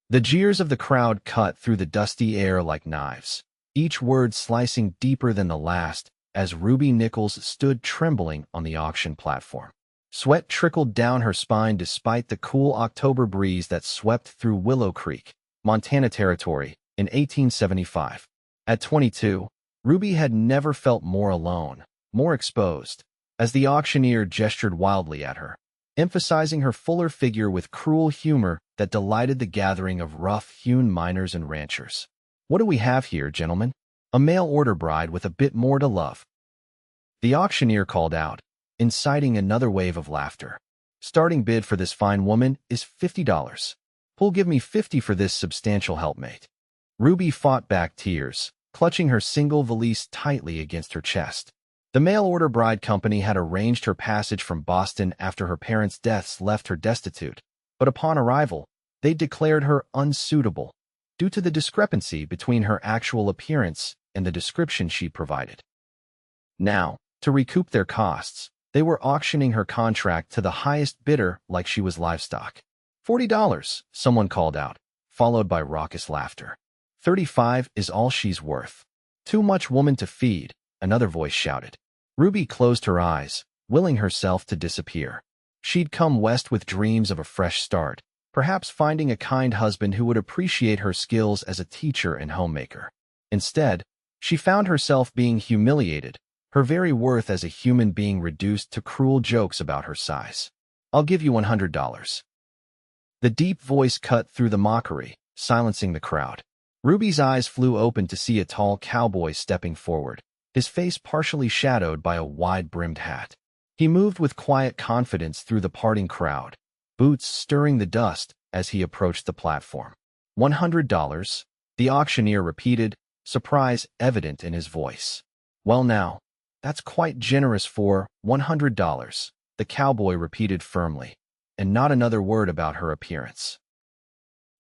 The jeers of the crowd cut through the dusty air like knives, each word slicing deeper than the last as Ruby Nichols stood trembling on the auction platform. Sweat trickled down her spine despite the cool October breeze that swept through Willow Creek, Montana Territory, in 1875. At 22, Ruby had never felt more alone, more exposed, as the auctioneer gestured wildly at her, emphasizing her fuller figure with cruel humor that delighted the gathering of rough-hewn miners and ranchers. "What do we have here, gentlemen? A mail-order bride with a bit more to love." The auctioneer called out, inciting another wave of laughter. "Starting bid for this fine woman is $50. Who'll give me 50 for this substantial helpmate?" Ruby fought back tears, clutching her single valise tightly against her chest. The mail-order bride company had arranged her passage from Boston after her parents' deaths left her destitute, but upon arrival, they declared her unsuitable due to the discrepancy between her actual appearance and the description she provided. Now, to recoup their costs, they were auctioning her contract to the highest bidder like she was livestock. $40, someone called out, followed by raucous laughter. $35 is all she's worth. Too much woman to feed, another voice shouted. Ruby closed her eyes, willing herself to disappear. She'd come west with dreams of a fresh start, perhaps finding a kind husband who would appreciate her skills as a teacher and homemaker. Instead, she found herself being humiliated, her very worth as a human being reduced to cruel jokes about her size. "I'll give you $100. The deep voice cut through the mockery, silencing the crowd. Ruby's eyes flew open to see a tall cowboy stepping forward, his face partially shadowed by a wide-brimmed hat. He moved with quiet confidence through the parting crowd, boots stirring the dust as he approached the platform. $100, the auctioneer repeated, surprise evident in his voice. "Well now, that's quite generous for $100, the cowboy repeated firmly, and not another word about her appearance.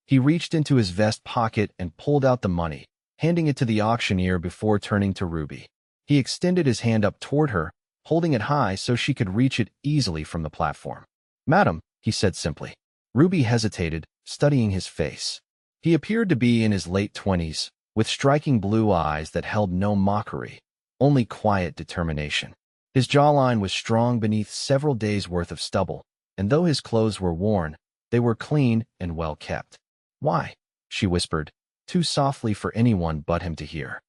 He reached into his vest pocket and pulled out the money, handing it to the auctioneer before turning to Ruby. He extended his hand up toward her, holding it high so she could reach it easily from the platform. "Madam," he said simply. Ruby hesitated, studying his face. He appeared to be in his late 20s, with striking blue eyes that held no mockery, only quiet determination. His jawline was strong beneath several days' worth of stubble, and though his clothes were worn, they were clean and well kept. "Why?" she whispered, too softly for anyone but him to hear.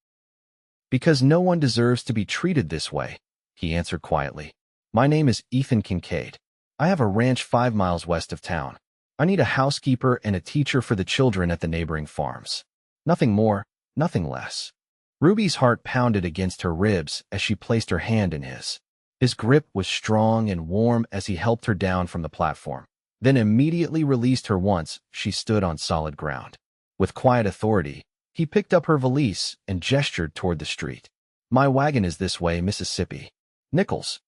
"Because no one deserves to be treated this way," he answered quietly. "My name is Ethan Kincaid. I have a ranch 5 miles west of town. I need a housekeeper and a teacher for the children at the neighboring farms. Nothing more, nothing less." Ruby's heart pounded against her ribs as she placed her hand in his. His grip was strong and warm as he helped her down from the platform, then immediately released her once she stood on solid ground. With quiet authority, he picked up her valise and gestured toward the street. "My wagon is this way, Mississippi. Nichols."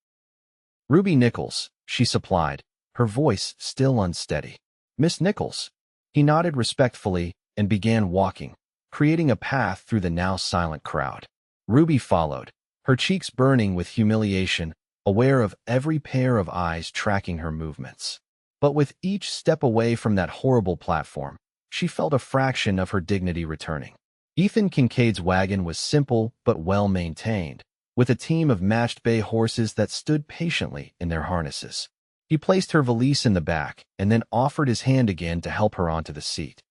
"Ruby Nichols," she supplied, her voice still unsteady. "Miss Nichols." He nodded respectfully and began walking, creating a path through the now silent crowd. Ruby followed, her cheeks burning with humiliation, aware of every pair of eyes tracking her movements. But with each step away from that horrible platform, she felt a fraction of her dignity returning. Ethan Kincaid's wagon was simple but well-maintained, with a team of matched bay horses that stood patiently in their harnesses. He placed her valise in the back and then offered his hand again to help her onto the seat.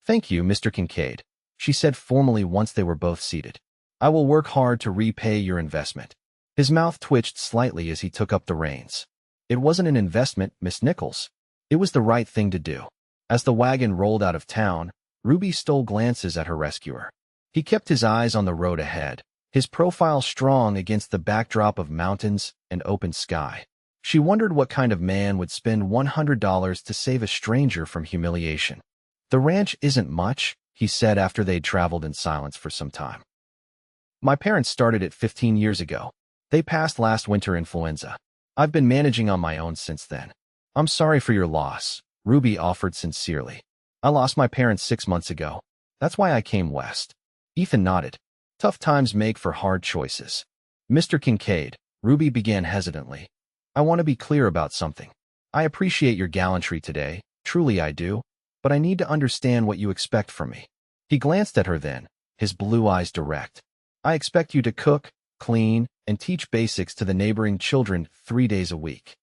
"Thank you, Mr. Kincaid," she said formally once they were both seated. "I will work hard to repay your investment." His mouth twitched slightly as he took up the reins. "It wasn't an investment, Miss Nichols. It was the right thing to do." As the wagon rolled out of town, Ruby stole glances at her rescuer. He kept his eyes on the road ahead, his profile strong against the backdrop of mountains and open sky. She wondered what kind of man would spend $100 to save a stranger from humiliation. "The ranch isn't much," he said after they'd traveled in silence for some time. "My parents started it 15 years ago. They passed last winter influenza. I've been managing on my own since then." "I'm sorry for your loss," Ruby offered sincerely. "I lost my parents 6 months ago. That's why I came west." Ethan nodded. Tough times make for hard choices. "Mr. Kincaid," Ruby began hesitantly, "I want to be clear about something. I appreciate your gallantry today, truly I do. but I need to understand what you expect from me. He glanced at her then, his blue eyes direct. I expect you to cook, clean, and teach basics to the neighboring children 3 days a week.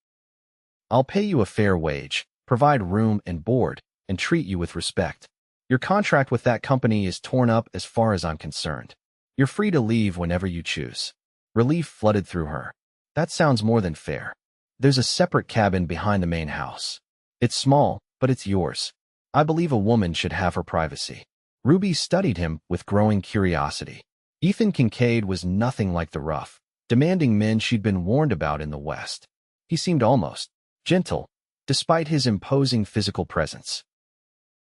I'll pay you a fair wage, provide room and board, and treat you with respect. Your contract with that company is torn up as far as I'm concerned. You're free to leave whenever you choose. Relief flooded through her. That sounds more than fair. There's a separate cabin behind the main house. It's small, but it's yours. I believe a woman should have her privacy. Ruby studied him with growing curiosity. Ethan Kincaid was nothing like the rough, demanding men she'd been warned about in the West. He seemed almost gentle, despite his imposing physical presence.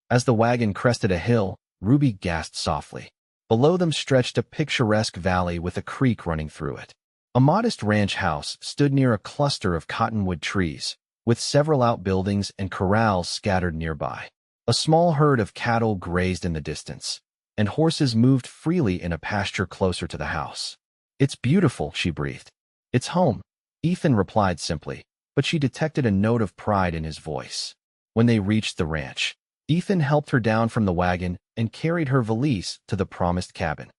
As the wagon crested a hill, Ruby gasped softly. Below them stretched a picturesque valley with a creek running through it. A modest ranch house stood near a cluster of cottonwood trees, with several outbuildings and corrals scattered nearby. A small herd of cattle grazed in the distance, and horses moved freely in a pasture closer to the house. It's beautiful, she breathed. It's home, Ethan replied simply, but she detected a note of pride in his voice. When they reached the ranch, Ethan helped her down from the wagon and carried her valise to the promised cabin.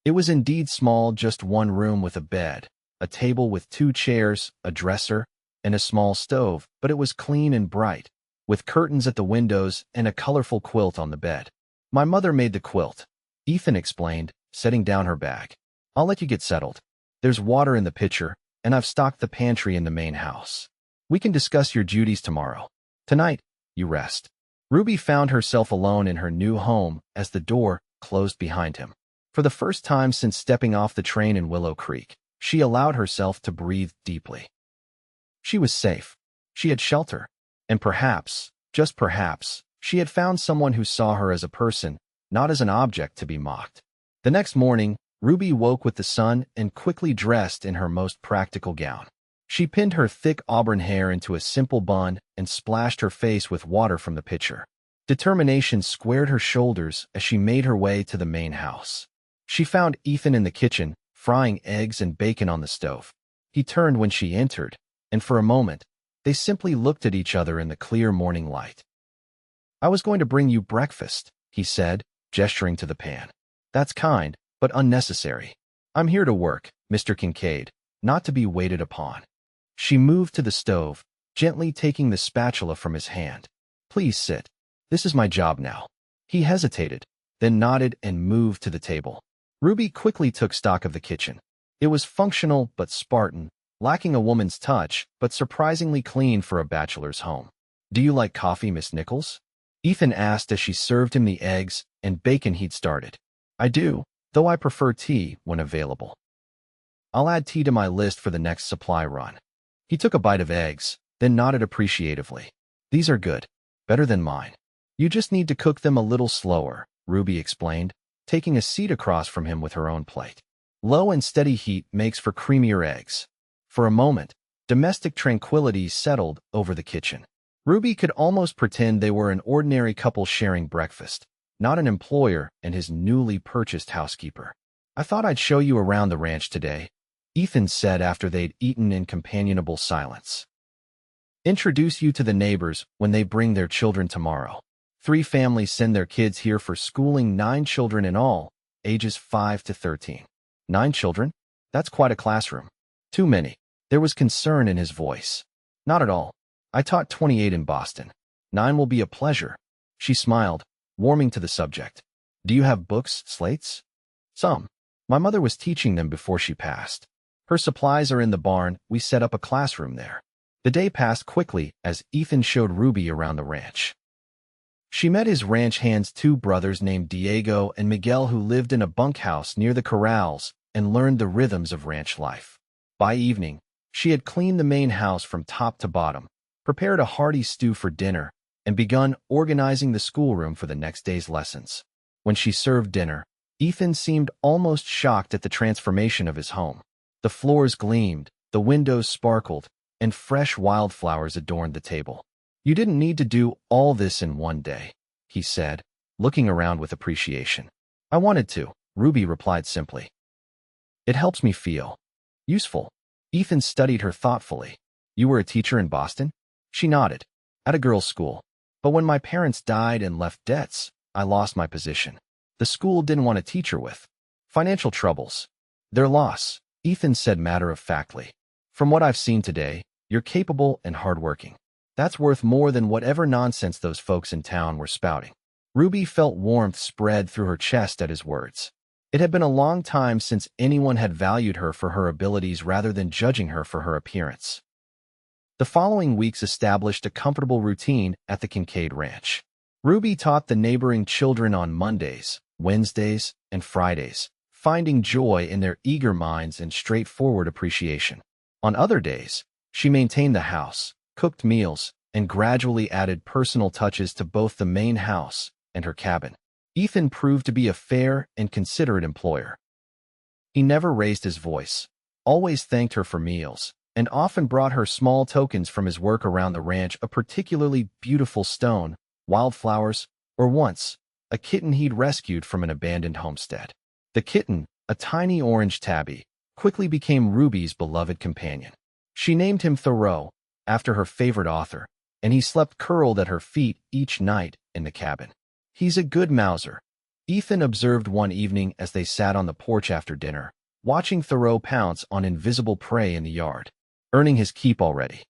It was indeed small, just one room with a bed, a table with 2 chairs, a dresser, and a small stove, but it was clean and bright, with curtains at the windows and a colorful quilt on the bed. My mother made the quilt, Ethan explained, setting down her bag. I'll let you get settled. There's water in the pitcher, and I've stocked the pantry in the main house. We can discuss your duties tomorrow. Tonight, you rest. Ruby found herself alone in her new home as the door closed behind him. For the first time since stepping off the train in Willow Creek, she allowed herself to breathe deeply. She was safe. She had shelter. And perhaps, just perhaps, she had found someone who saw her as a person, not as an object to be mocked. The next morning, Ruby woke with the sun and quickly dressed in her most practical gown. She pinned her thick auburn hair into a simple bun and splashed her face with water from the pitcher. Determination squared her shoulders as she made her way to the main house. She found Ethan in the kitchen, frying eggs and bacon on the stove. He turned when she entered, and for a moment, they simply looked at each other in the clear morning light. I was going to bring you breakfast, he said, gesturing to the pan. That's kind, but unnecessary. I'm here to work, Mr. Kincaid, not to be waited upon. She moved to the stove, gently taking the spatula from his hand. Please sit. This is my job now. He hesitated, then nodded and moved to the table. Ruby quickly took stock of the kitchen. It was functional but Spartan, lacking a woman's touch, but surprisingly clean for a bachelor's home. Do you like coffee, Miss Nichols? Ethan asked as she served him the eggs and bacon he'd started. I do, though I prefer tea when available. I'll add tea to my list for the next supply run. He took a bite of eggs, then nodded appreciatively. These are good, better than mine. You just need to cook them a little slower, Ruby explained, taking a seat across from him with her own plate. Low and steady heat makes for creamier eggs. For a moment, domestic tranquility settled over the kitchen. Ruby could almost pretend they were an ordinary couple sharing breakfast, not an employer and his newly purchased housekeeper. I thought I'd show you around the ranch today, Ethan said after they'd eaten in companionable silence. Introduce you to the neighbors when they bring their children tomorrow. 3 families send their kids here for schooling, 9 children in all, ages 5 to 13. 9 children? That's quite a classroom. Too many. There was concern in his voice. Not at all. I taught 28 in Boston. 9 will be a pleasure. She smiled, warming to the subject. Do you have books, slates? Some. My mother was teaching them before she passed. Her supplies are in the barn. We set up a classroom there. The day passed quickly as Ethan showed Ruby around the ranch. She met his ranch hand's 2 brothers named Diego and Miguel who lived in a bunkhouse near the corrals and learned the rhythms of ranch life. By evening, she had cleaned the main house from top to bottom, prepared a hearty stew for dinner, and begun organizing the schoolroom for the next day's lessons. When she served dinner, Ethan seemed almost shocked at the transformation of his home. The floors gleamed, the windows sparkled, and fresh wildflowers adorned the table. You didn't need to do all this in one day, he said, looking around with appreciation. I wanted to, Ruby replied simply. It helps me feel useful. Ethan studied her thoughtfully. You were a teacher in Boston? She nodded. At a girls' school. But when my parents died and left debts, I lost my position. The school didn't want a teacher with financial troubles. Their loss, Ethan said matter-of-factly. From what I've seen today, you're capable and hardworking. That's worth more than whatever nonsense those folks in town were spouting. Ruby felt warmth spread through her chest at his words. It had been a long time since anyone had valued her for her abilities rather than judging her for her appearance. The following weeks established a comfortable routine at the Kincaid ranch. Ruby taught the neighboring children on Mondays, Wednesdays, and Fridays, finding joy in their eager minds and straightforward appreciation. On other days, she maintained the house, cooked meals, and gradually added personal touches to both the main house and her cabin. Ethan proved to be a fair and considerate employer. He never raised his voice, always thanked her for meals, and often brought her small tokens from his work around the ranch, a particularly beautiful stone, wildflowers, or once, a kitten he'd rescued from an abandoned homestead. The kitten, a tiny orange tabby, quickly became Ruby's beloved companion. She named him Thoreau, after her favorite author, and he slept curled at her feet each night in the cabin. He's a good mouser, Ethan observed one evening as they sat on the porch after dinner, watching Thoreau pounce on invisible prey in the yard. Earning his keep already.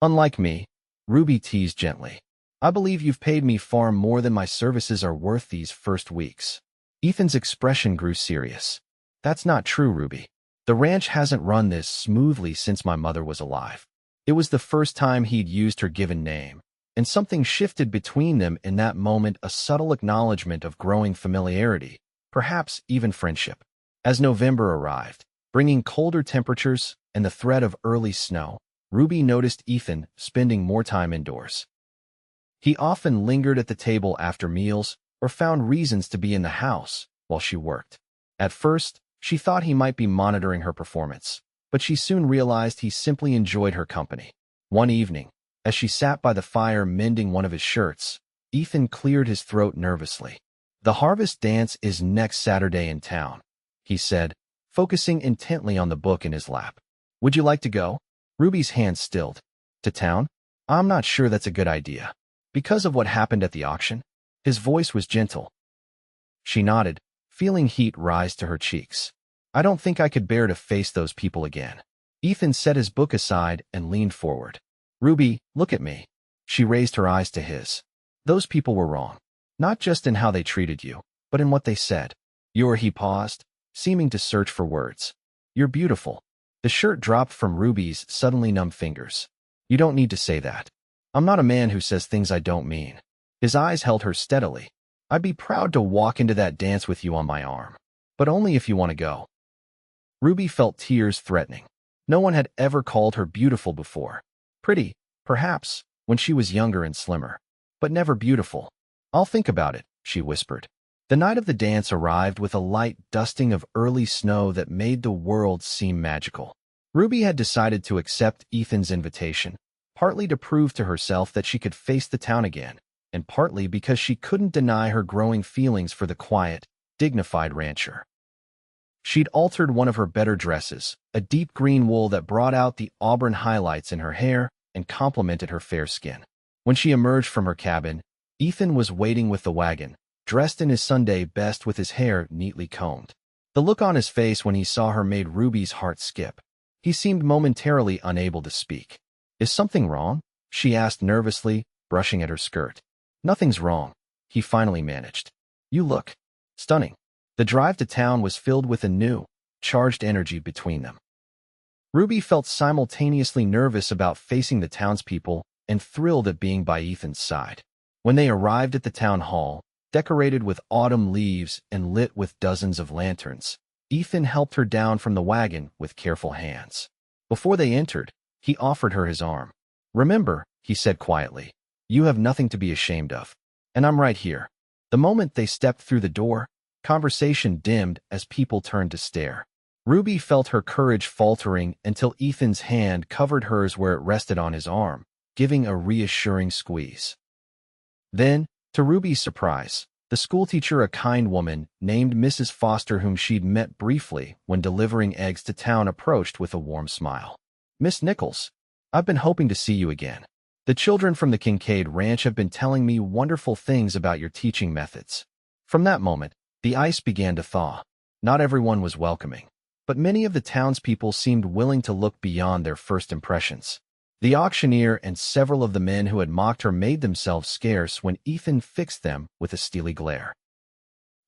Unlike me, Ruby teased gently. I believe you've paid me far more than my services are worth these first weeks. Ethan's expression grew serious. That's not true, Ruby. The ranch hasn't run this smoothly since my mother was alive. It was the first time he'd used her given name, and something shifted between them in that moment, a subtle acknowledgement of growing familiarity, perhaps even friendship. As November arrived, bringing colder temperatures and the threat of early snow, Ruby noticed Ethan spending more time indoors. He often lingered at the table after meals or found reasons to be in the house while she worked. At first, she thought he might be monitoring her performance, but she soon realized he simply enjoyed her company. One evening, as she sat by the fire mending one of his shirts, Ethan cleared his throat nervously. The harvest dance is next Saturday in town, he said, focusing intently on the book in his lap. Would you like to go? Ruby's hand stilled. To town? I'm not sure that's a good idea. Because of what happened at the auction? His voice was gentle. She nodded, feeling heat rise to her cheeks. I don't think I could bear to face those people again. Ethan set his book aside and leaned forward. Ruby, look at me. She raised her eyes to his. Those people were wrong. Not just in how they treated you, but in what they said. He paused, seeming to search for words. You're beautiful. The shirt dropped from Ruby's suddenly numb fingers. You don't need to say that. I'm not a man who says things I don't mean. His eyes held her steadily. I'd be proud to walk into that dance with you on my arm. But only if you want to go. Ruby felt tears threatening. No one had ever called her beautiful before. Pretty, perhaps, when she was younger and slimmer. But never beautiful. I'll think about it, she whispered. The night of the dance arrived with a light dusting of early snow that made the world seem magical. Ruby had decided to accept Ethan's invitation, partly to prove to herself that she could face the town again, and partly because she couldn't deny her growing feelings for the quiet, dignified rancher. She'd altered one of her better dresses, a deep green wool that brought out the auburn highlights in her hair and complemented her fair skin. When she emerged from her cabin, Ethan was waiting with the wagon, dressed in his Sunday best with his hair neatly combed. The look on his face when he saw her made Ruby's heart skip. He seemed momentarily unable to speak. Is something wrong? She asked nervously, brushing at her skirt. Nothing's wrong, he finally managed. You look stunning. The drive to town was filled with a new, charged energy between them. Ruby felt simultaneously nervous about facing the townspeople and thrilled at being by Ethan's side. When they arrived at the town hall, decorated with autumn leaves and lit with dozens of lanterns, Ethan helped her down from the wagon with careful hands. Before they entered, he offered her his arm. Remember, he said quietly, you have nothing to be ashamed of. And I'm right here. The moment they stepped through the door, conversation dimmed as people turned to stare. Ruby felt her courage faltering until Ethan's hand covered hers where it rested on his arm, giving a reassuring squeeze. Then, to Ruby's surprise, the schoolteacher, a kind woman named Mrs. Foster, whom she'd met briefly when delivering eggs to town, approached with a warm smile. Miss Nichols, I've been hoping to see you again. The children from the Kincaid Ranch have been telling me wonderful things about your teaching methods. From that moment, the ice began to thaw. Not everyone was welcoming, but many of the townspeople seemed willing to look beyond their first impressions. The auctioneer and several of the men who had mocked her made themselves scarce when Ethan fixed them with a steely glare.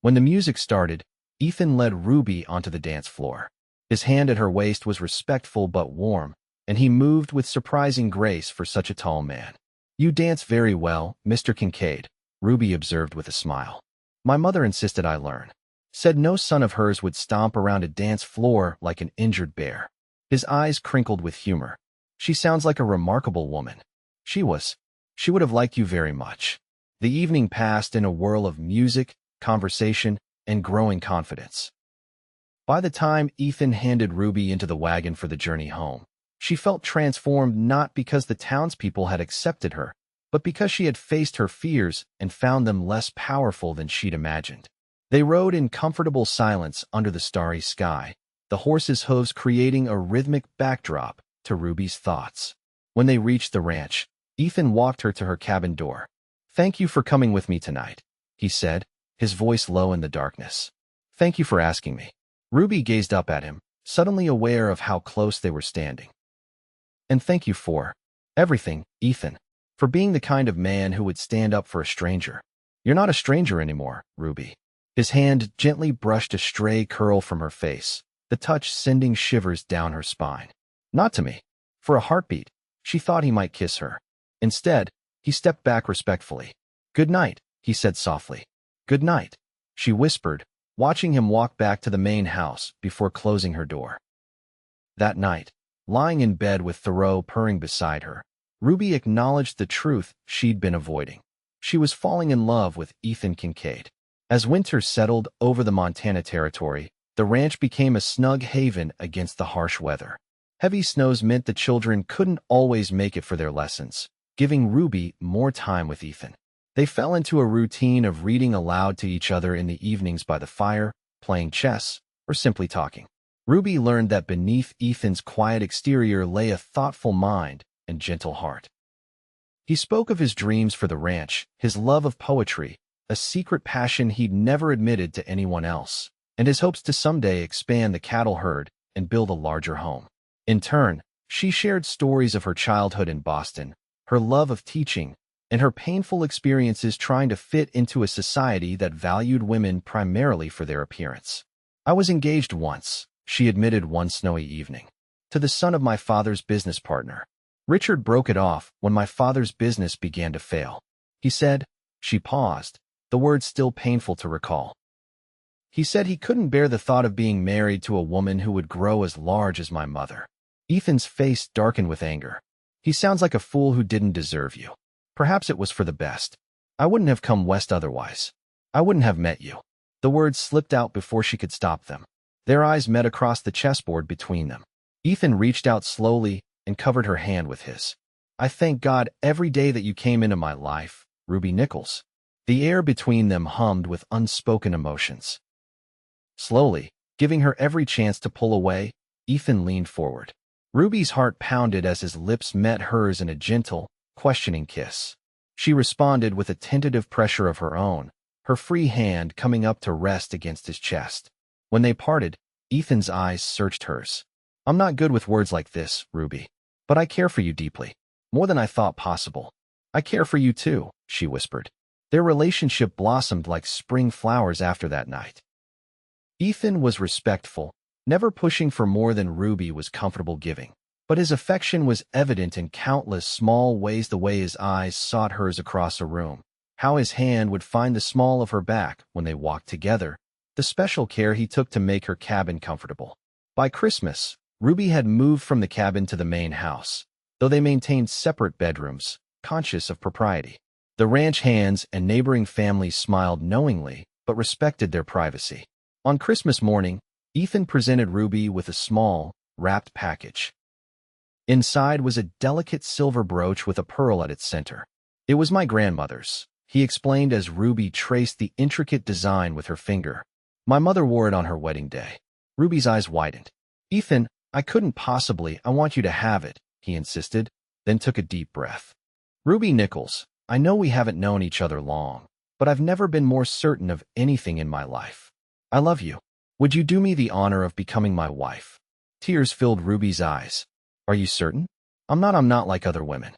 When the music started, Ethan led Ruby onto the dance floor. His hand at her waist was respectful but warm, and he moved with surprising grace for such a tall man. "You dance very well, Mr. Kincaid," Ruby observed with a smile. "My mother insisted I learn. Said no son of hers would stomp around a dance floor like an injured bear." His eyes crinkled with humor. "She sounds like a remarkable woman. She would have liked you very much." The evening passed in a whirl of music, conversation, and growing confidence. By the time Ethan handed Ruby into the wagon for the journey home, she felt transformed not because the townspeople had accepted her, but because she had faced her fears and found them less powerful than she'd imagined. They rode in comfortable silence under the starry sky, the horses' hooves creating a rhythmic backdrop to Ruby's thoughts. When they reached the ranch, Ethan walked her to her cabin door. "Thank you for coming with me tonight," he said, his voice low in the darkness. "Thank you for asking me." Ruby gazed up at him, suddenly aware of how close they were standing. "And thank you for everything, Ethan, for being the kind of man who would stand up for a stranger." "You're not a stranger anymore, Ruby." His hand gently brushed a stray curl from her face, the touch sending shivers down her spine. "Not to me." For a heartbeat, she thought he might kiss her. Instead, he stepped back respectfully. "Good night," he said softly. "Good night," she whispered, watching him walk back to the main house before closing her door. That night, lying in bed with Thoreau purring beside her, Ruby acknowledged the truth she'd been avoiding. She was falling in love with Ethan Kincaid. As winter settled over the Montana territory, the ranch became a snug haven against the harsh weather. Heavy snows meant the children couldn't always make it for their lessons, giving Ruby more time with Ethan. They fell into a routine of reading aloud to each other in the evenings by the fire, playing chess, or simply talking. Ruby learned that beneath Ethan's quiet exterior lay a thoughtful mind and gentle heart. He spoke of his dreams for the ranch, his love of poetry, a secret passion he'd never admitted to anyone else, and his hopes to someday expand the cattle herd and build a larger home. In turn, she shared stories of her childhood in Boston, her love of teaching, and her painful experiences trying to fit into a society that valued women primarily for their appearance. "I was engaged once," she admitted one snowy evening, "to the son of my father's business partner. Richard broke it off when my father's business began to fail. He said," she paused, the words still painful to recall. "He said he couldn't bear the thought of being married to a woman who would grow as large as my mother." Ethan's face darkened with anger. "He sounds like a fool who didn't deserve you. Perhaps it was for the best. I wouldn't have come west otherwise. I wouldn't have met you." The words slipped out before she could stop them. Their eyes met across the chessboard between them. Ethan reached out slowly and covered her hand with his. "I thank God every day that you came into my life, Ruby Nichols." The air between them hummed with unspoken emotions. Slowly, giving her every chance to pull away, Ethan leaned forward. Ruby's heart pounded as his lips met hers in a gentle, questioning kiss. She responded with a tentative pressure of her own, her free hand coming up to rest against his chest. When they parted, Ethan's eyes searched hers. "I'm not good with words like this, Ruby, but I care for you deeply, more than I thought possible." "I care for you too," she whispered. Their relationship blossomed like spring flowers after that night. Ethan was respectful, never pushing for more than Ruby was comfortable giving. But his affection was evident in countless small ways, the way his eyes sought hers across a room, how his hand would find the small of her back when they walked together, the special care he took to make her cabin comfortable. By Christmas, Ruby had moved from the cabin to the main house, though they maintained separate bedrooms, conscious of propriety. The ranch hands and neighboring families smiled knowingly, but respected their privacy. On Christmas morning, Ethan presented Ruby with a small, wrapped package. Inside was a delicate silver brooch with a pearl at its center. "It was my grandmother's," he explained as Ruby traced the intricate design with her finger. "My mother wore it on her wedding day." Ruby's eyes widened. "Ethan, I couldn't possibly. I want you to have it," he insisted, then took a deep breath. Ruby Nichols, I know we haven't known each other long, but I've never been more certain of anything in my life. I love you. Would you do me the honor of becoming my wife? Tears filled Ruby's eyes. Are you certain? I'm not like other women.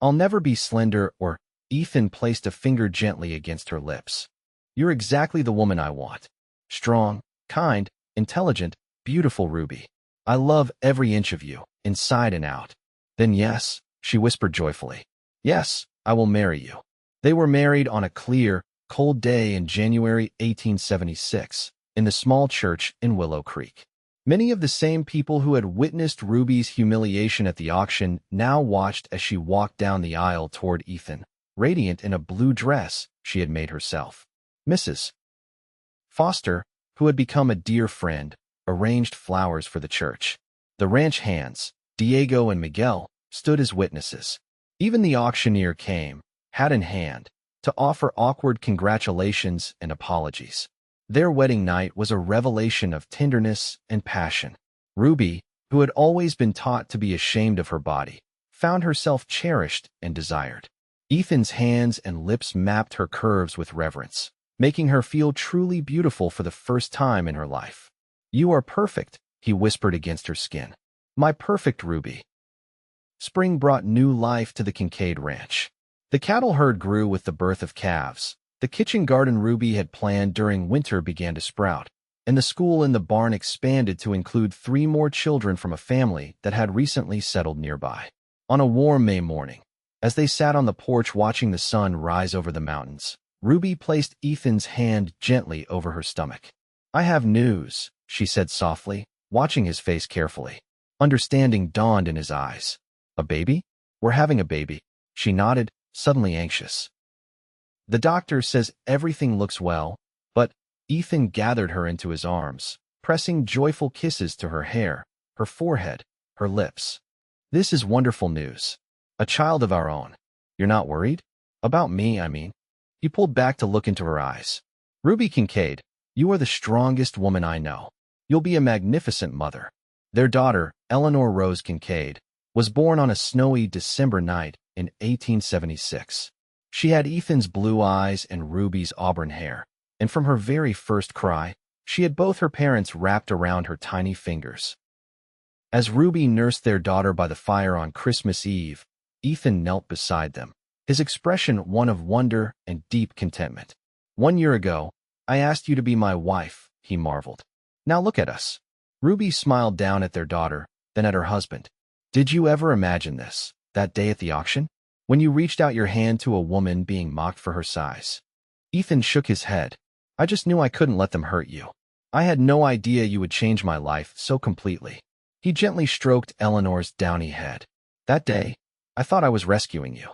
I'll never be slender or— Ethan placed a finger gently against her lips. You're exactly the woman I want. Strong, kind, intelligent, beautiful Ruby. I love every inch of you, inside and out. Then yes, she whispered joyfully. Yes, I will marry you. They were married on a clear, cold day in January 1876, in the small church in Willow Creek. Many of the same people who had witnessed Ruby's humiliation at the auction now watched as she walked down the aisle toward Ethan, radiant in a blue dress she had made herself. Mrs. Foster, who had become a dear friend, arranged flowers for the church. The ranch hands, Diego and Miguel, stood as witnesses. Even the auctioneer came, hat in hand, to offer awkward congratulations and apologies. Their wedding night was a revelation of tenderness and passion. Ruby, who had always been taught to be ashamed of her body, found herself cherished and desired. Ethan's hands and lips mapped her curves with reverence, making her feel truly beautiful for the first time in her life. You are perfect, he whispered against her skin. My perfect Ruby. Spring brought new life to the Kincaid ranch. The cattle herd grew with the birth of calves. The kitchen garden Ruby had planned during winter began to sprout, and the school in the barn expanded to include 3 more children from a family that had recently settled nearby. On a warm May morning, as they sat on the porch watching the sun rise over the mountains, Ruby placed Ethan's hand gently over her stomach. I have news, she said softly, watching his face carefully. Understanding dawned in his eyes. A baby? We're having a baby. She nodded, suddenly anxious. The doctor says everything looks well, but— Ethan gathered her into his arms, pressing joyful kisses to her hair, her forehead, her lips. This is wonderful news. A child of our own. You're not worried? About me, I mean. He pulled back to look into her eyes. Ruby Kincaid, you are the strongest woman I know. You'll be a magnificent mother. Their daughter, Eleanor Rose Kincaid, was born on a snowy December night in 1876. She had Ethan's blue eyes and Ruby's auburn hair, and from her very first cry, she had both her parents wrapped around her tiny fingers. As Ruby nursed their daughter by the fire on Christmas Eve, Ethan knelt beside them, his expression one of wonder and deep contentment. 1 year ago, I asked you to be my wife, he marveled. Now look at us. Ruby smiled down at their daughter, then at her husband. Did you ever imagine this, that day at the auction? When you reached out your hand to a woman being mocked for her size? Ethan shook his head. I just knew I couldn't let them hurt you. I had no idea you would change my life so completely. He gently stroked Eleanor's downy head. That day, I thought I was rescuing you.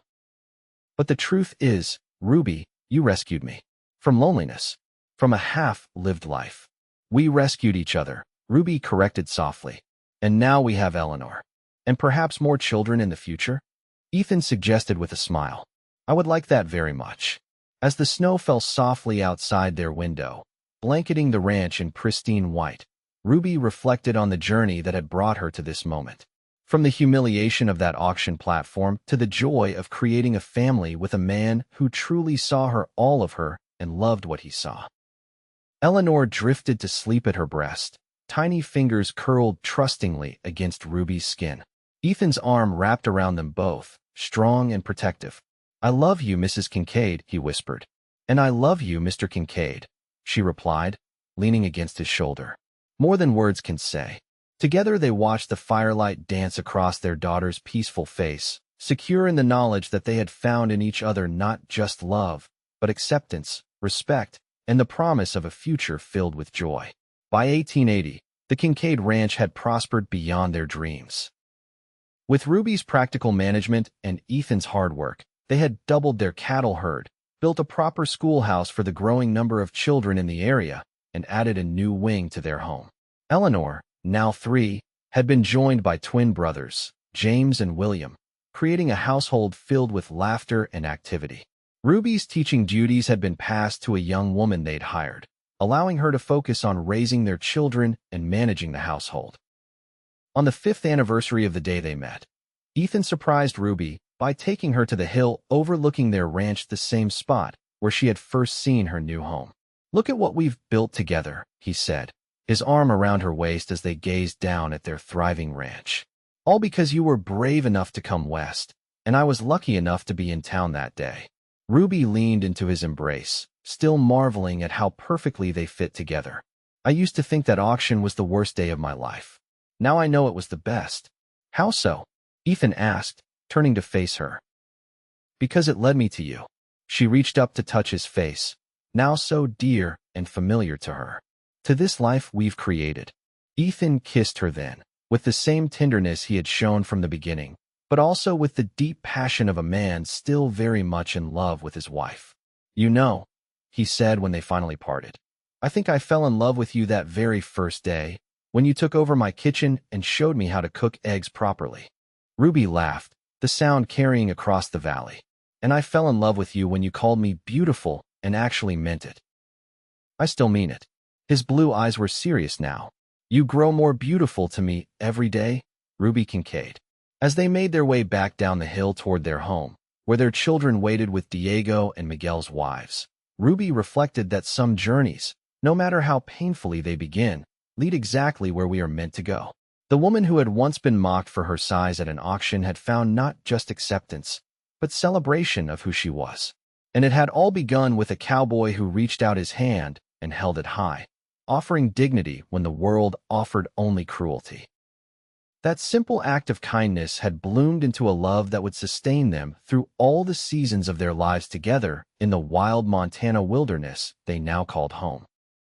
But the truth is, Ruby, you rescued me. From loneliness. From a half-lived life. We rescued each other, Ruby corrected softly. And now we have Eleanor. And perhaps more children in the future? Ethan suggested with a smile. I would like that very much. As the snow fell softly outside their window, blanketing the ranch in pristine white, Ruby reflected on the journey that had brought her to this moment. From the humiliation of that auction platform to the joy of creating a family with a man who truly saw her, all of her, and loved what he saw. Eleanor drifted to sleep at her breast, tiny fingers curled trustingly against Ruby's skin. Ethan's arm wrapped around them both, strong and protective. I love you, Mrs. Kincaid, he whispered. And I love you, Mr. Kincaid, she replied, leaning against his shoulder. More than words can say. Together they watched the firelight dance across their daughter's peaceful face, secure in the knowledge that they had found in each other not just love, but acceptance, respect, and the promise of a future filled with joy. By 1880, the Kincaid Ranch had prospered beyond their dreams. With Ruby's practical management and Ethan's hard work, they had doubled their cattle herd, built a proper schoolhouse for the growing number of children in the area, and added a new wing to their home. Eleanor, now 3, had been joined by twin brothers, James and William, creating a household filled with laughter and activity. Ruby's teaching duties had been passed to a young woman they'd hired, allowing her to focus on raising their children and managing the household. On the 5th anniversary of the day they met, Ethan surprised Ruby by taking her to the hill overlooking their ranch, the same spot where she had first seen her new home. "Look at what we've built together," he said, his arm around her waist as they gazed down at their thriving ranch. "All because you were brave enough to come west, and I was lucky enough to be in town that day." Ruby leaned into his embrace, still marveling at how perfectly they fit together. "I used to think that auction was the worst day of my life. Now I know it was the best." "How so?" Ethan asked, turning to face her. "Because it led me to you." She reached up to touch his face, now so dear and familiar to her. "To this life we've created." Ethan kissed her then, with the same tenderness he had shown from the beginning, but also with the deep passion of a man still very much in love with his wife. "You know," he said when they finally parted, "I think I fell in love with you that very first day, when you took over my kitchen and showed me how to cook eggs properly." Ruby laughed, the sound carrying across the valley. "And I fell in love with you when you called me beautiful and actually meant it." "I still mean it." His blue eyes were serious now. "You grow more beautiful to me every day, Ruby Kincaid." As they made their way back down the hill toward their home, where their children waited with Diego and Miguel's wives, Ruby reflected that some journeys, no matter how painfully they begin, lead exactly where we are meant to go. The woman who had once been mocked for her size at an auction had found not just acceptance, but celebration of who she was. And it had all begun with a cowboy who reached out his hand and held it high, offering dignity when the world offered only cruelty. That simple act of kindness had bloomed into a love that would sustain them through all the seasons of their lives together in the wild Montana wilderness they now called home.